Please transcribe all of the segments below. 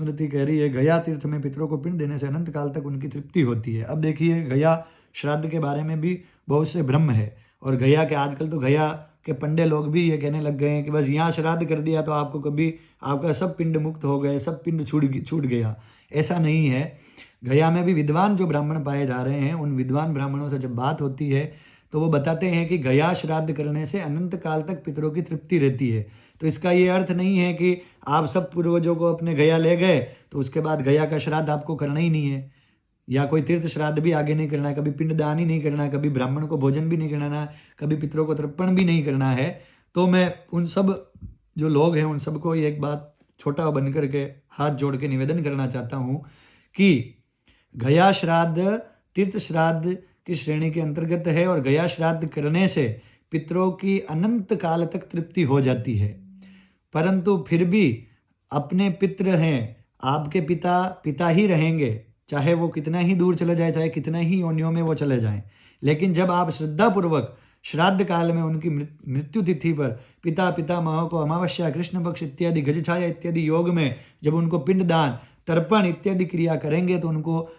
स्मृति कह रही है गया तीर्थ में पितरों को पिंड देने से अनंत काल तक उनकी तृप्ति होती है। अब देखिए गया श्राद्ध के बारे में भी बहुत से भ्रम है, और गया के आजकल तो गया के पंडे लोग भी ये कहने लग गए हैं कि बस यहाँ श्राद्ध कर दिया तो आपको कभी आपका सब पिंड मुक्त हो गए, सब पिंड छूट गया। ऐसा नहीं है। गया में भी विद्वान जो ब्राह्मण पाए जा रहे हैं, उन विद्वान ब्राह्मणों से जब बात होती है तो वो बताते हैं कि गया श्राद्ध करने से अनंत काल तक पितरों की तृप्ति रहती है। तो इसका ये अर्थ नहीं है कि आप सब पूर्वजों को अपने गया ले गए तो उसके बाद गया का श्राद्ध आपको करना ही नहीं है, या कोई तीर्थ श्राद्ध भी आगे नहीं करना है, कभी पिंडदान ही नहीं करना है, कभी ब्राह्मण को भोजन भी नहीं करना है, कभी पितरों को तर्पण भी नहीं करना है। तो मैं उन सब जो लोग हैं उन सबको एक बात छोटा बन करके हाथ जोड़ के निवेदन करना चाहता हूँ कि गया श्राद्ध तीर्थ श्राद्ध की श्रेणी के अंतर्गत है, और गया श्राद्ध करने से पितरों की अनंत काल तक तृप्ति हो जाती है। परंतु फिर भी अपने पितृ हैं, आपके पिता ही रहेंगे, चाहे वो कितना ही दूर चले जाए, चाहे कितना ही योनियों में वो चले जाएं। लेकिन जब आप श्रद्धापूर्वक श्राद्ध काल में उनकी मृत्यु तिथि पर पिता पितामह को अमावस्या, कृष्ण पक्ष इत्यादि, गजछाया इत्यादि योग में जब उनको पिंडदान, तर्पण इत्यादि क्रिया करेंगे तो उनको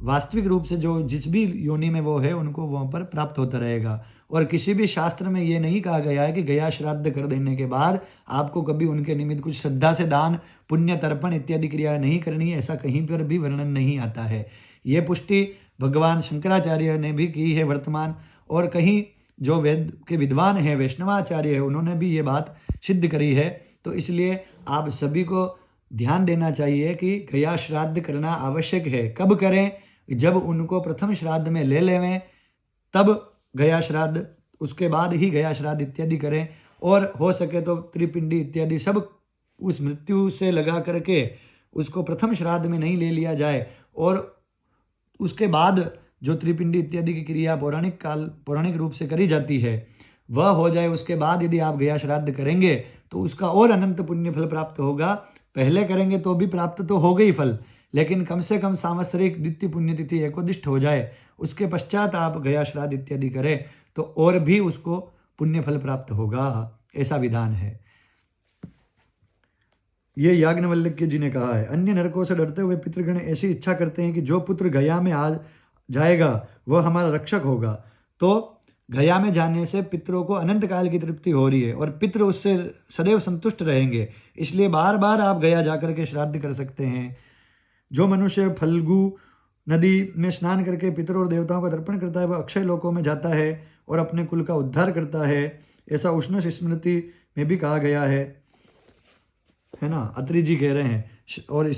वास्तविक रूप से जो जिस भी योनि में वो है उनको वहाँ पर प्राप्त होता रहेगा। और किसी भी शास्त्र में ये नहीं कहा गया है कि गया श्राद्ध कर देने के बाद आपको कभी उनके निमित्त कुछ श्रद्धा से दान, पुण्य, तर्पण इत्यादि क्रिया नहीं करनी है, ऐसा कहीं पर भी वर्णन नहीं आता है। ये पुष्टि भगवान शंकराचार्य ने भी की है वर्तमान, और कहीं जो वेद के विद्वान हैं, वैष्णवाचार्य है, उन्होंने भी ये बात सिद्ध करी है। तो इसलिए आप सभी को ध्यान देना चाहिए कि गया श्राद्ध करना आवश्यक है। कब करें? जब उनको प्रथम श्राद्ध में ले लेवें तब गया श्राद्ध, उसके बाद ही गया श्राद्ध इत्यादि करें। और हो सके तो त्रिपिंडी इत्यादि सब उस मृत्यु से लगा करके उसको प्रथम श्राद्ध में नहीं ले लिया जाए, और उसके बाद जो त्रिपिंडी इत्यादि की क्रिया पौराणिक रूप से करी जाती है वह हो जाए। उसके बाद यदि आप गया श्राद्ध करेंगे तो उसका और अनंत पुण्य फल प्राप्त होगा। पहले करेंगे तो भी प्राप्त तो हो गई फल, लेकिन कम से कम सांवत्सरिक द्वितीय पुण्यतिथि एकोदिष्ट हो जाए, उसके पश्चात आप गया श्राद्ध इत्यादि करें तो और भी उसको पुण्य फल प्राप्त होगा। ऐसा विधान है। ये याज्ञवल्क्य जी ने कहा है। अन्य नरकों से डरते हुए पितृगण ऐसी इच्छा करते हैं कि जो पुत्र गया में आ जाएगा वह हमारा रक्षक होगा। तो गया में जाने से पितरों को अनंत काल की तृप्ति हो रही है और पितर उससे सदैव संतुष्ट रहेंगे। इसलिए बार बार आप गया जाकर के श्राद्ध कर सकते हैं। जो मनुष्य फल्गु नदी में स्नान करके पितर और देवताओं का तर्पण करता है वह अक्षय लोकों में जाता है और अपने कुल का उद्धार करता है। ऐसा उष्ण स्मृति में भी कहा गया है ना, अत्रि जी कह रहे हैं। और